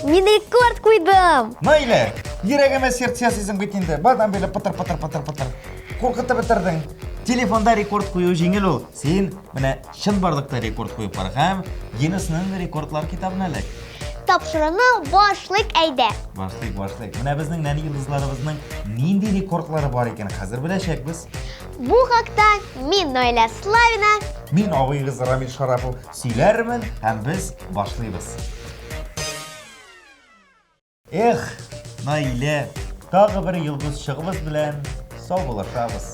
Мин рекорд куйдым. Наилә, йөрәгемә сердце сезим бит инде. Бадан беле пытыр. Куркытып бетердең. Телефонда рекорд кую җиңел ул. Син менә чынбарлыкта рекорд куеп бар һәм Гиннесның рекордлар китабына элек. Тапшыруны башлык әйдә. Башлык. Менә безнең нәни йолдызларыбызның нинди рекордлары бар икән хәзер беләчәкбез. Бу хакта мин Наилә Славина, Мин авыйгыз Рамил Шарапов сөйләрмен һәм без башлыйбыз. Эх, Наилә, тагы бер йолдыз чыгыбыз белән саубулашабыз.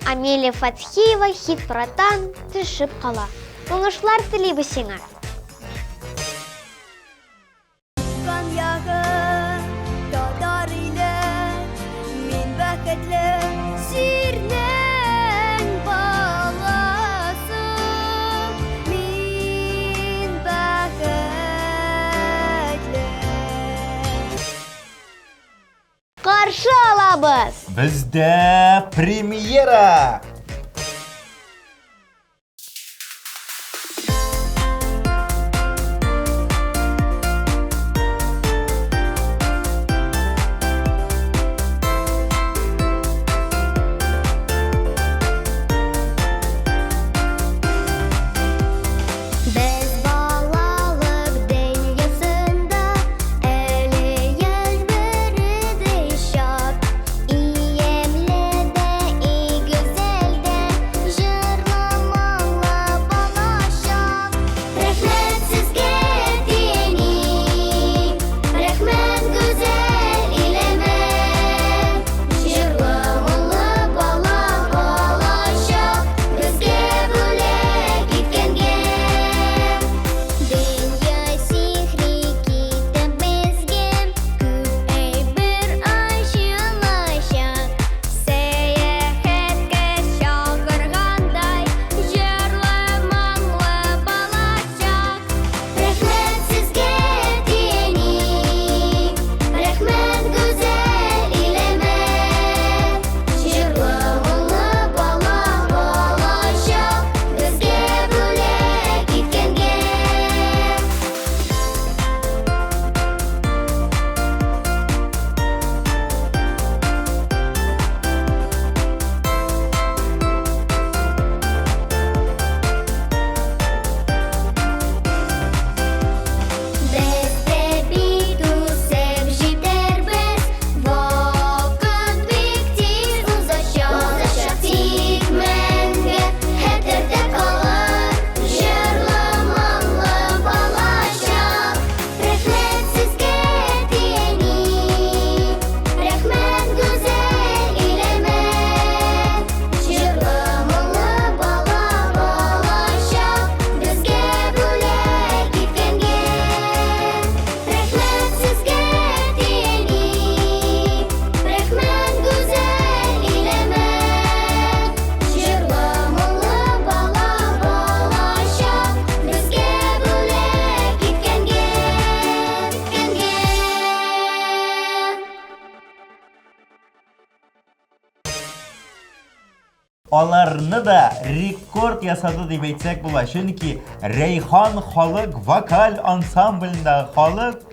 Амелия Фатхиева хит-парадтан төшеп кала. Уңышлар телибез сиңа. Мин бәхетле сирнең баласы, мин бәхетле. Каршы алабыз. Бездә премьера! Без балалык дөньясында әле яшь береде шат, иемле дә и гүзәл дә җырлы-моңлы балачак. Рәхмәт сезгә тиени, рәхмәт гүзәл илемә, җырлы-моңлы балачак безгә бүләк иткәнгә. Дөнья сихри китеп безгә, күп әйбер ачылачак. Сәяхәткә чакыргандай, җырлы-моңлы балачак. Рәхмәт сезгә тиени, рәхмәт гүзәл илемә, җырлы-моңлы балачак безгә бүләк иткәнгә. Без дә бит үсеп җитәрбез, вакыт бик тиз узачак, тик мәңге хәтердә калыр җырлы-моңлы балачак. Рәхмәт сезгә тиени, рәхмәт гүзәл илемә, җырлы-моңлы балачак безгә бүләк иткәнгә. Рәхмәт сезгә тиени, рәхмәт гүзәл илемә, җырлы-моңлы балачак безгә бүләк иткәнгә. Аларны да рекорд ясады дип әйтсәк була. Чөнки Рәйхан халык вокаль ансамблендә халык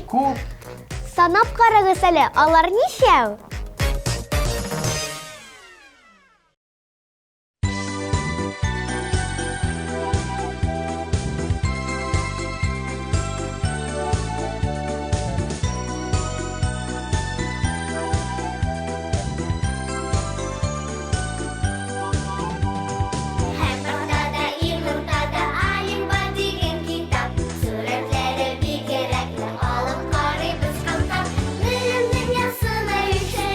күп. Санап карагыз әле, алар ничәү? Һәм ортада, иң уртада Әлифба дигән китап, сурәтләре бик кирәкле, алып карыйбыз һәм тап. Телем дөньясына үтә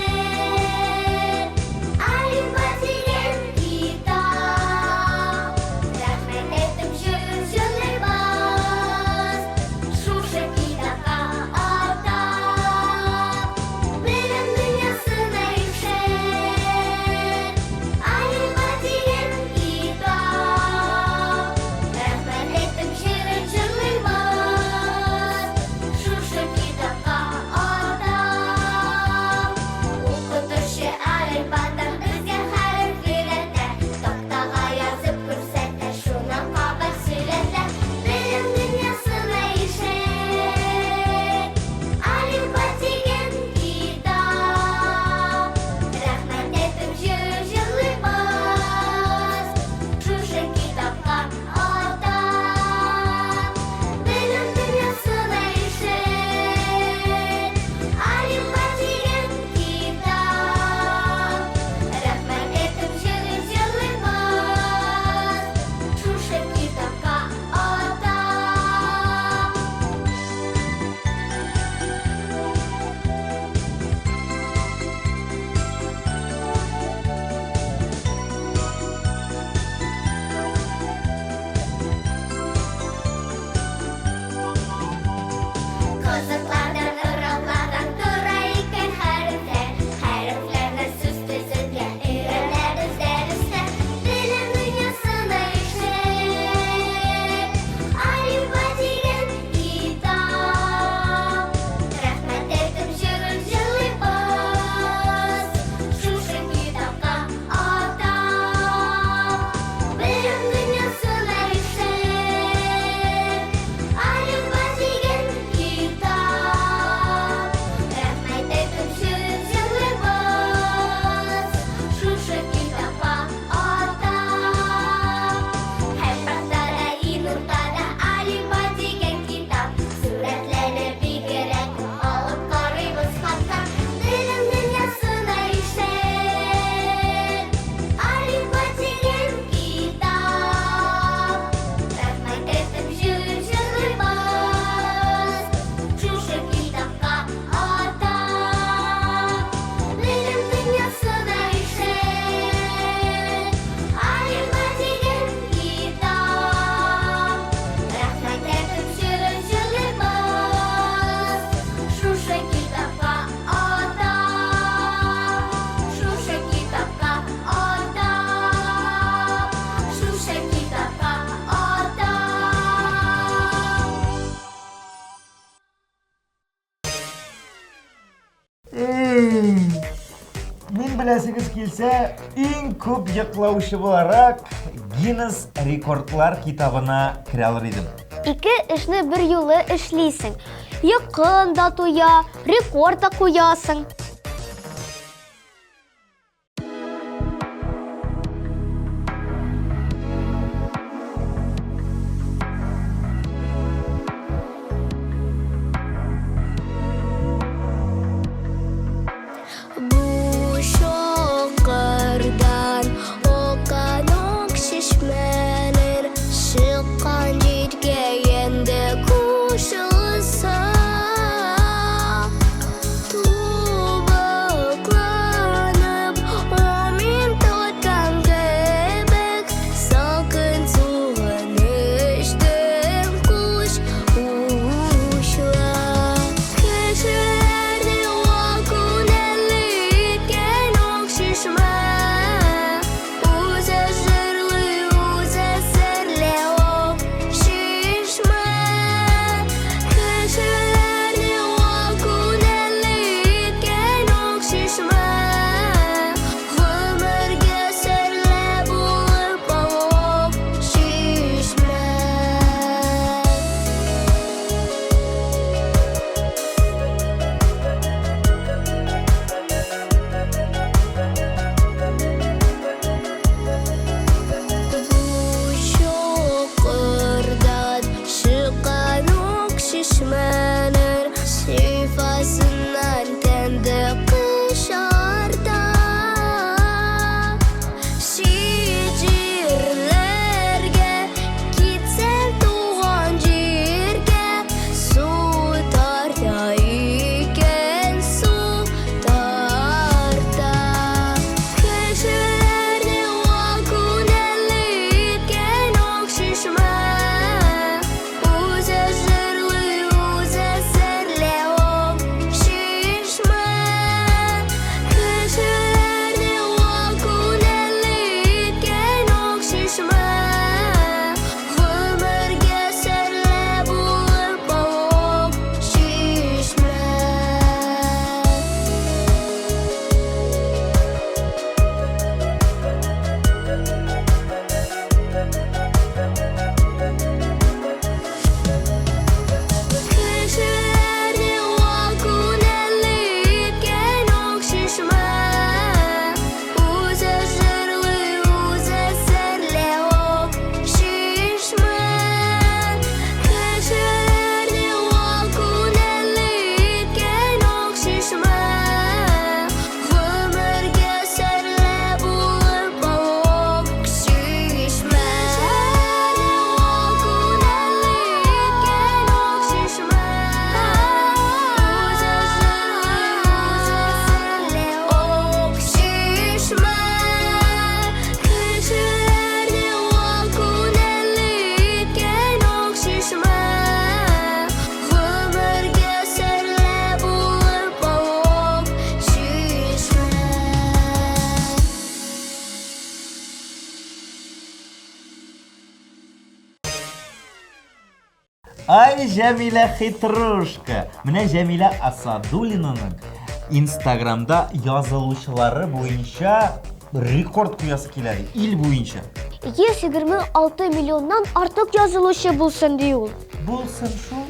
беләсегез килсә, иң күп йоклаучы буларак Гиннес рекордлар китабына керә алыр идем. Ике эшне бер юлы эшлисең. Йокын да туя, рекорд да куясың. Ай, Җәмилә хитрушка. Менә Җәмилә Асадуллинаның Инстаграмда язылучылары буенча рекорд куясы килә ди, ил буенча. 126 миллионнан артык язылучы булсын ди ул. Булсын шул.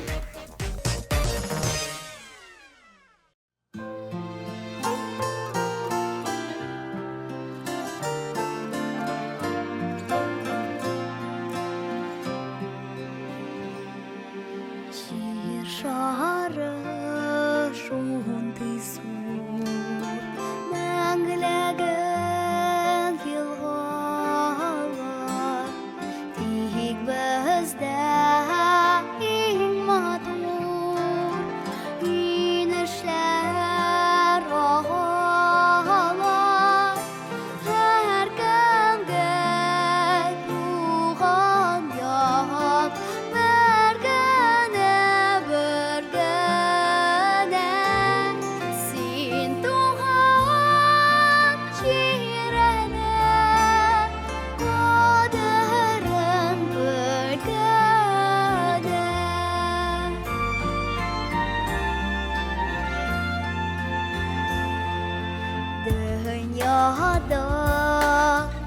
Дөньяда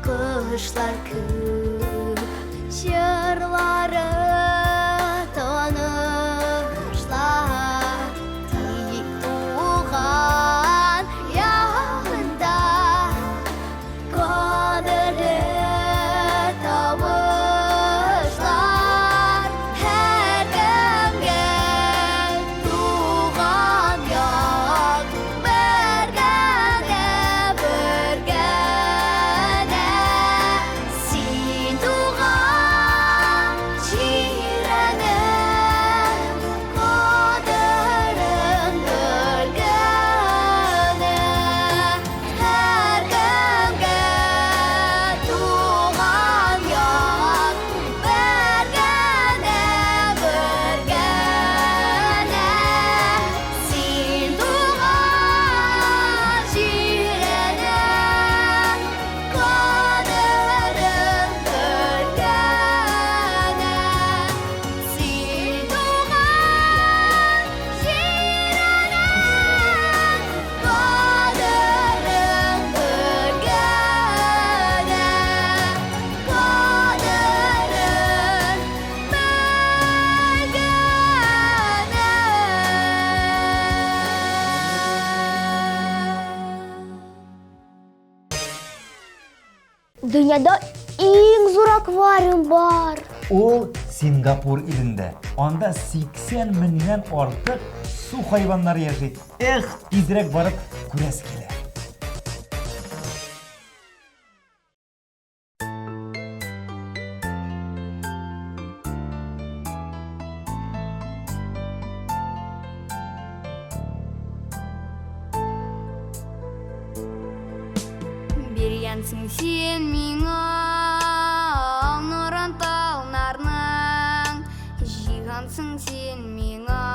кышлар күп, җырлары танышлар. Тик туган ягында кадерле тавышлар. Һәр кемгә туган як бергәдә. Син туган җирәнең кадерен белгәнә. Һәр кемгә туган як бергәдә. Син туган җирәнең кадерен белгәнә. Син туган җирәнең кадерен Дөньяда иң зур аквариум бар. Ул Сингапур илендә. Анда 80 меңнән артык су хайваннары яши. Эх, тизрәк барып күрәс килә. Бергәнсең син миңа нурын талнарның, җигәнсең син миңа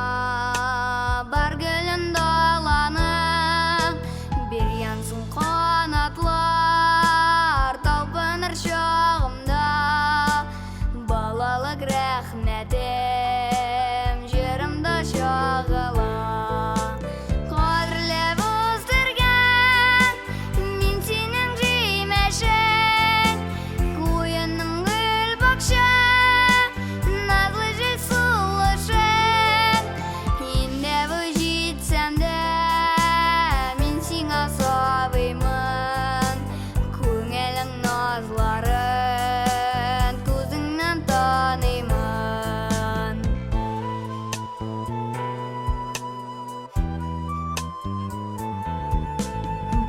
бар гөлен даланың. Бергәнсең канатлар талпыныр чагымда, балалык рәхмәтем җырымда чагыла. Кадерләп үстергән мин синең җимешең, куенның гөл бакча, назлы җил сулышың. Инде бу җитсәм дә мин сиңа сабыймын, күңелең назларын күзеңнән таныймын.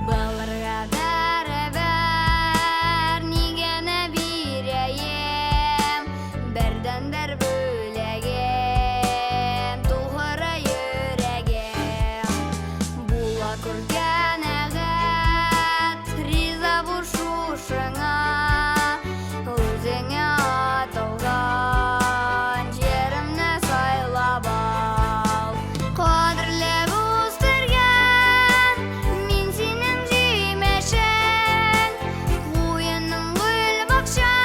Балларга бәрабәр нигәне бирәем, бердән-бер бүләгем тугры йөрәгем. Була күргән әгәт риза бу шушыңа, үзеңә атылган җиремне сайлап ал. Кадерләп үстергән мин синең җимешең, куенның гөл бакча,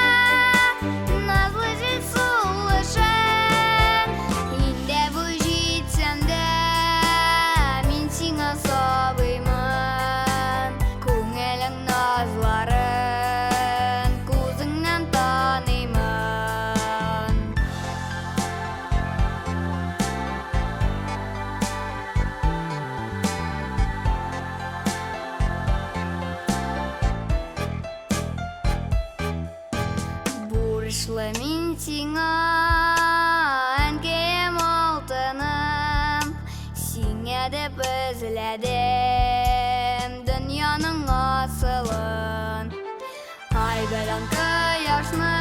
назлы җил сулышың. Инде бу җитсәм дә мин сиңа сабыймын, күңелең назларын күзеңнән таныймын. Бурычлы мин сиңа әнкәем алтыным, сиңа дип эзләдем дөньяның асылын. Ай белән кояшны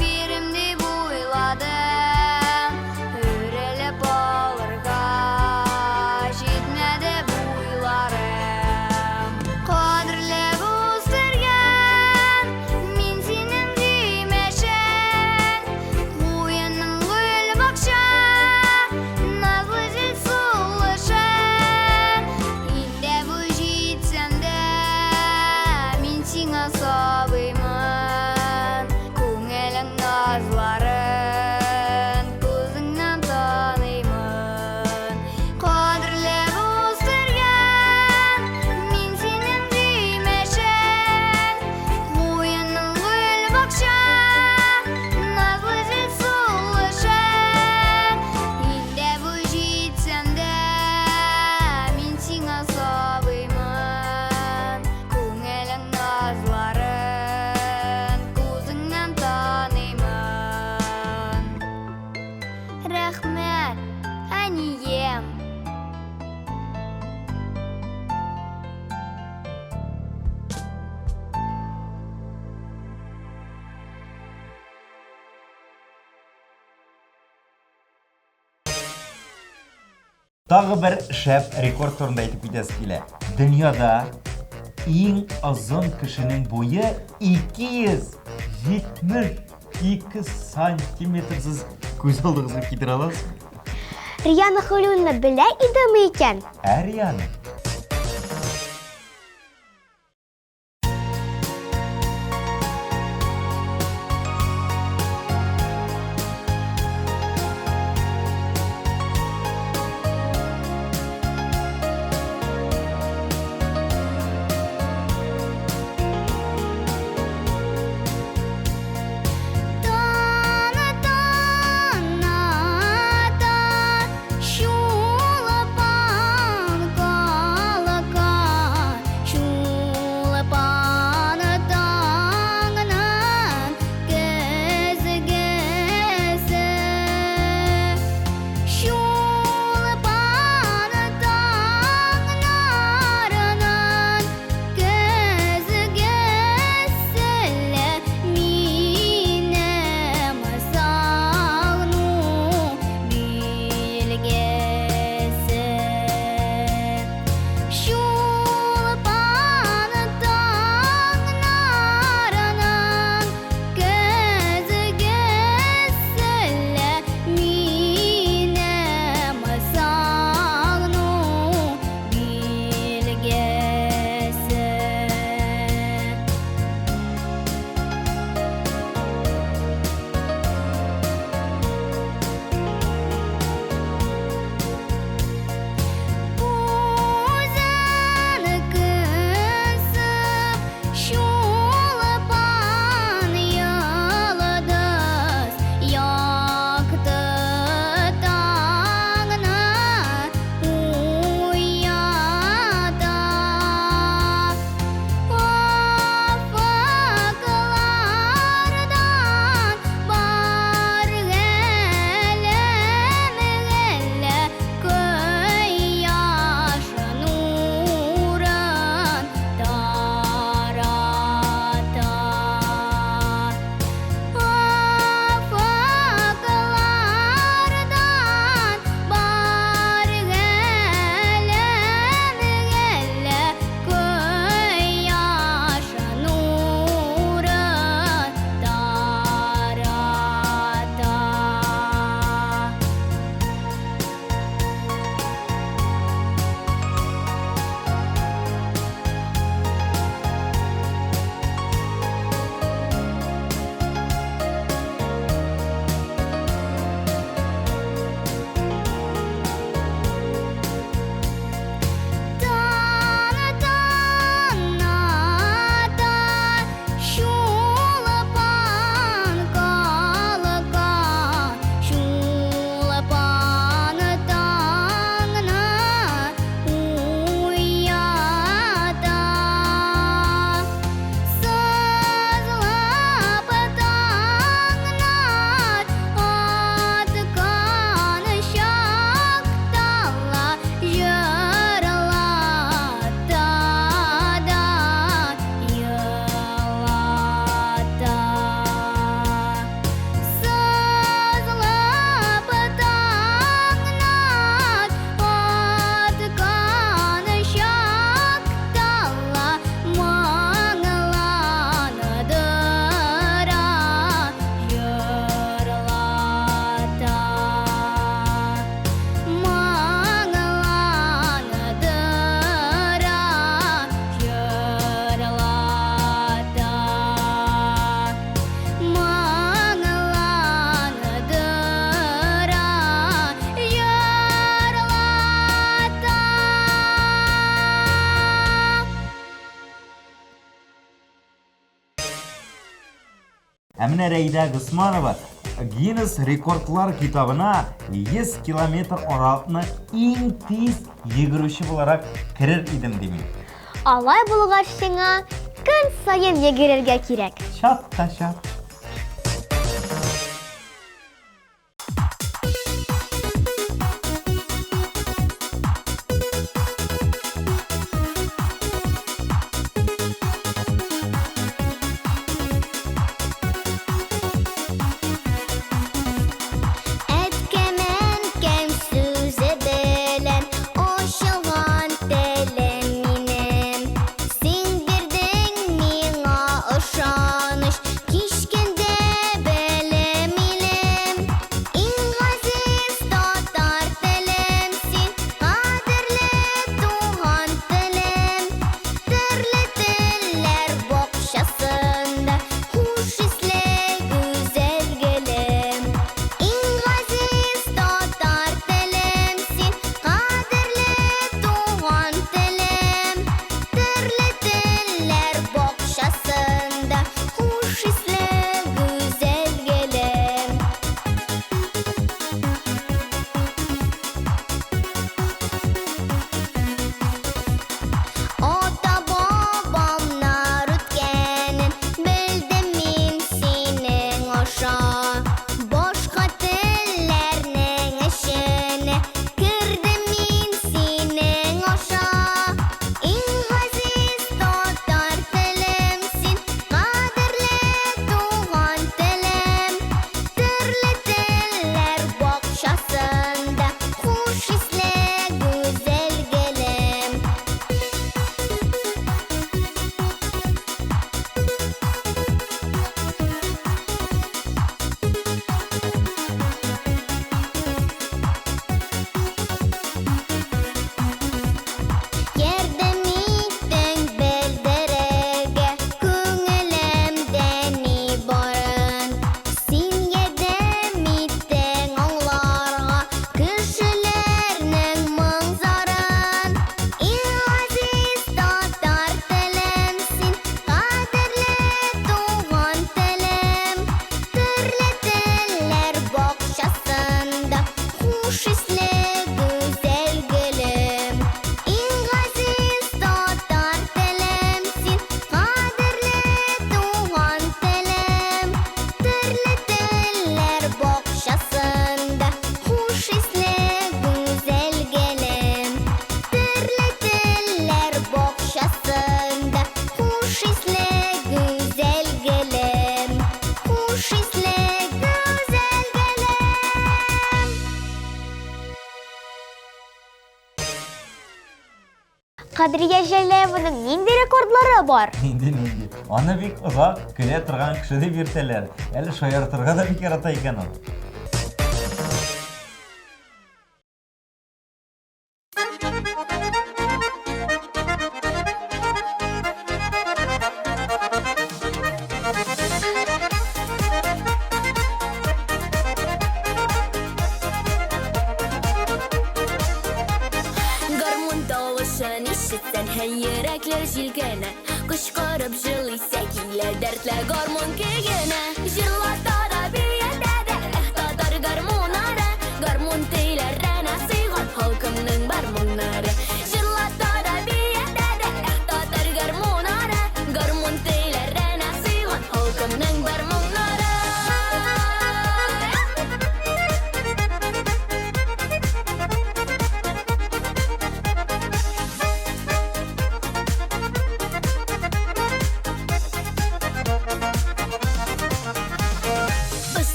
бирем дип уйладым, үрелеп алырга җитмәде буйларым. Кадерләп үстергән мин синең җимешең, куенның гөл бакча, назлы җил сулышың. Инде бу җитсәм дә мин сиңа сабыймын, рәхмәт, әнием. Тағы бір шәп рекорд турында әйтеп китәсе килә. Дөньяда иң озын кешенең буе 272 сантиметрсыз күз алдыгызга китерә аласыз. Риана Хәлиуллина белә идеме икән? Риана. Әміне Рәйдә Госманова Гиннес рекордлар китабына 100 километр аралыкны иң тиз йөгерүче буларак керер идем дими. Алай булгач сиңа көн сайын йөгерергә кирәк. Чат та чат. Кадрия Җәләеваның нинди рекордлары бар? Нинди. Аны бик озак көлә торган кеше дип йөртәләр. Әле шаяртырга да бик ярата икән ул. Йөрәкләр җилкәнә, кычкырып җырлыйса килә дәртле гармун көенә. Җырлата да биядә дә, татар гармуннары, гармун телләренә сыйган халкымның бармуннары. Җырлата да биядә дә, татар гармуннары, гармун телләренә сыйган халкымның бармуннары.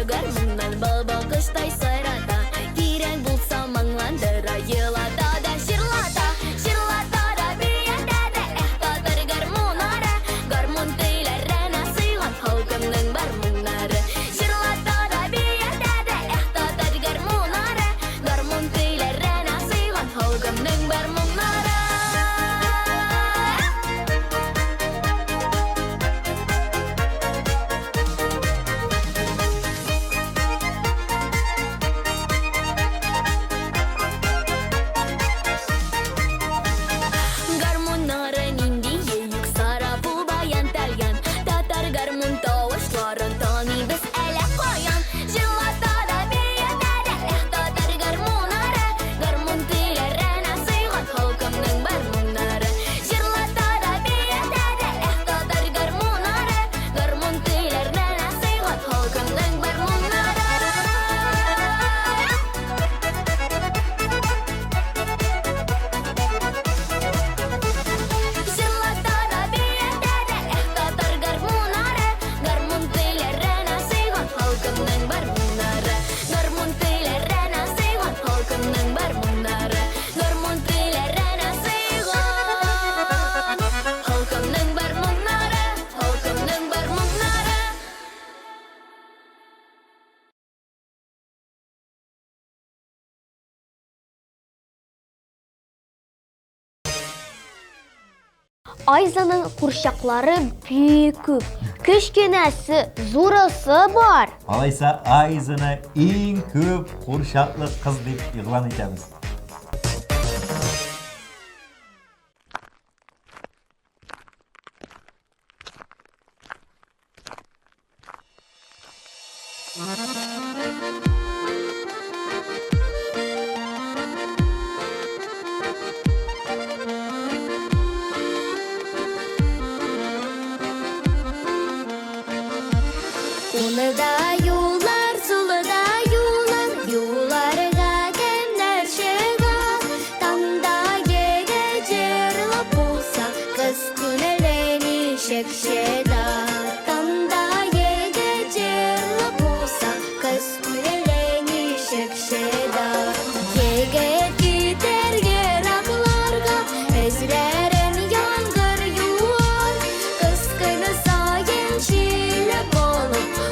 Гармуннан бал-бал кыштай сайрата, кирәк булса маңландыра, елата да җырлата, җырлата да биядә дә, татар гармуннары, гармун телләренә сыйган халкымның бармуннары. Җырлата да биядә дә, татар гармуннары, гармун телләренә сыйган халкымның бармуннары. Айзаның курчаклары бик күп. Кечкенәсе, зурысы бар. Алайса Айзаны иң күп курчаклы кыз дип игълан итәбез.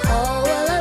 All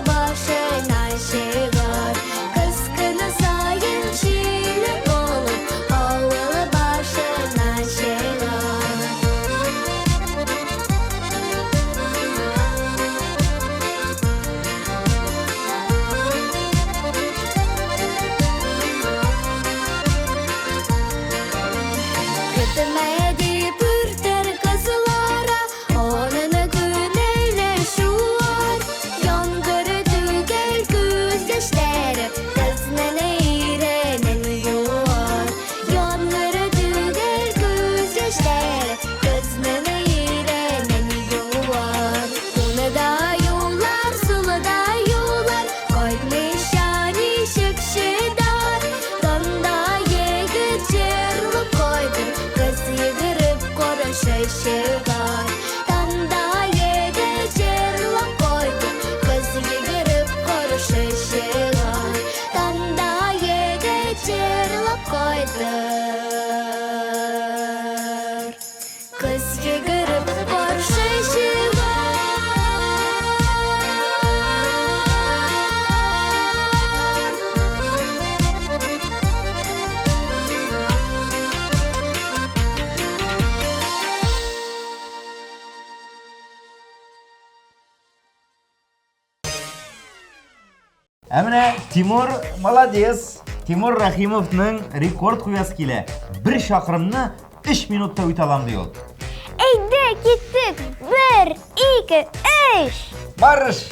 Әміне Тимур молодец. Тимур Рахимовның рекорд қоясы келе. 1 шақырымны 3 минутта өте алам dey ol. Әйді, кеттік. 1, 2, 3. Барыш!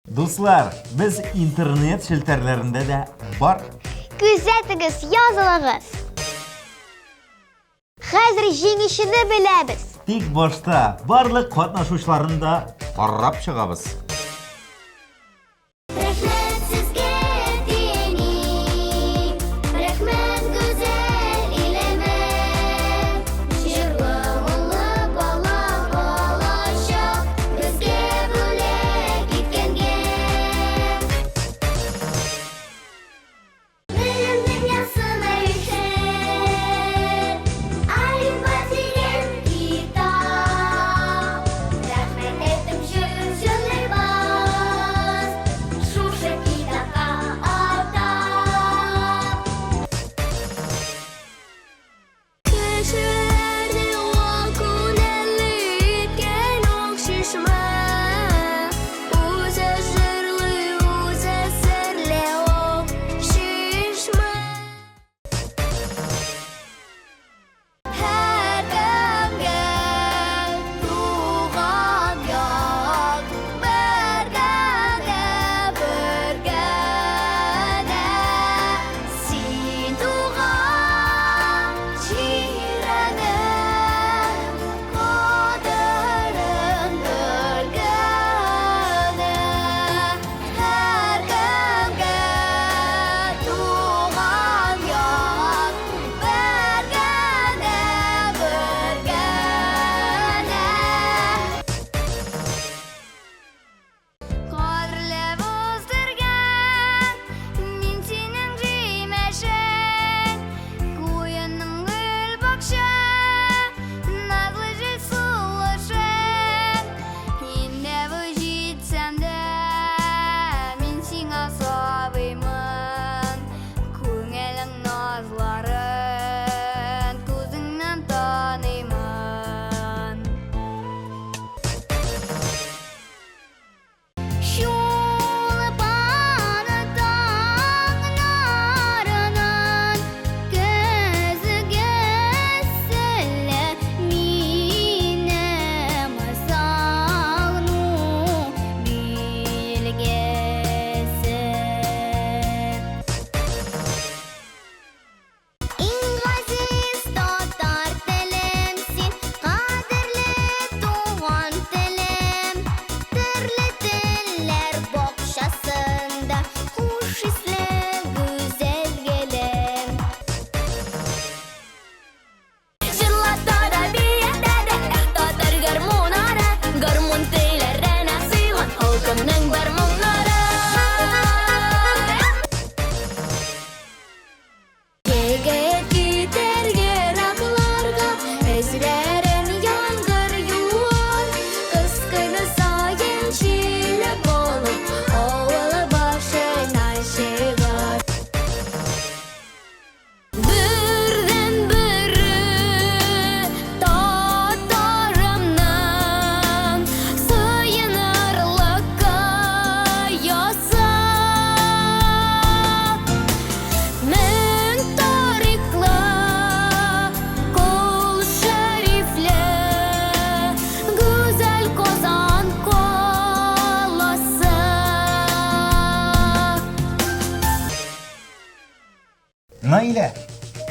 Дуслар, біз интернет шелтерлерінде де бар. Күзәтігіз, язылығыз. Хәзір жеңішіні біләбіз. Тек башта барлық қатнашушыларын да қарап шығабыз. Рәхмәт сезгә тиени, рәхмәт гүзәл илемә. Җырлы-моңлы бала балачак, безгә бүләк иткәнгә. Белем дөньясына ишәр, Әлифба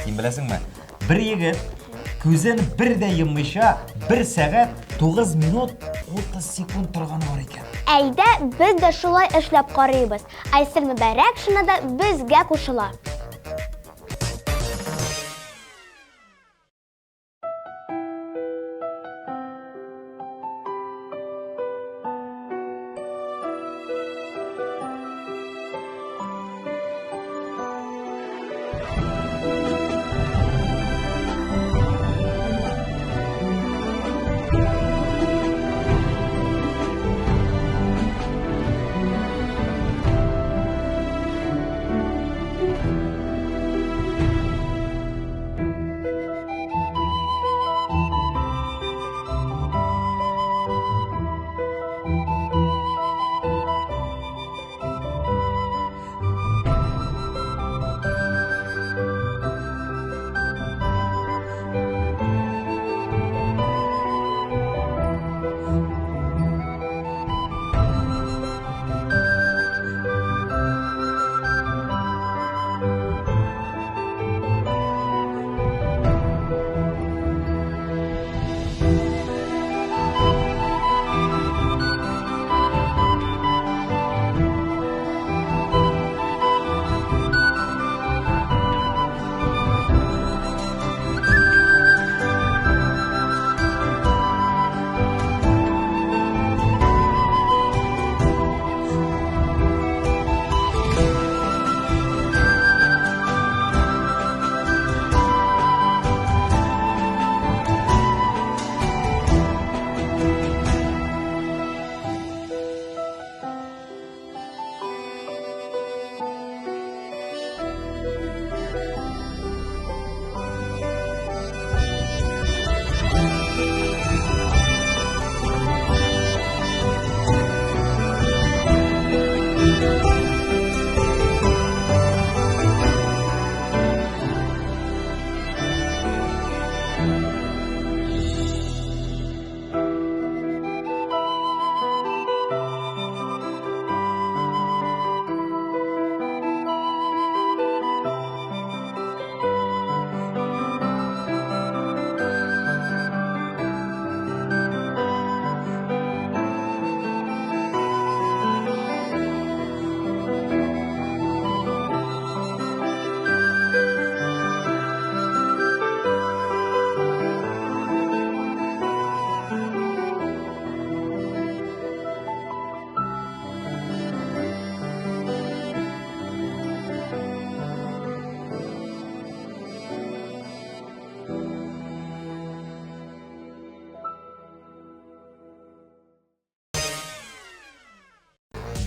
Син беләсеңме? Бер егет күзен бер дә йоммыйча 1 сәгать 9 минут 30 секунд торганы бар икән. Әйдә, без дә шулай эшләп карыйбыз. Айсель Мөбәрәкшина да безгә кушыла.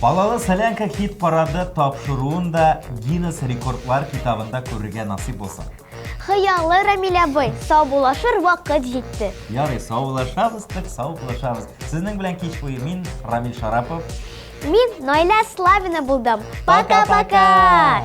Балалы Солянка хит парады тапшыруын да Гиннес рекордлар китабында күрергә насип булсын. Хыялы Рамилә бый, сау булашыр вакыт җитте. Ярый, сау булашабыз, сау булашабыз. Сезнең белән кич буе мин Рамил Шарапов. Мин Наилә Славина булдым. Пока-пока!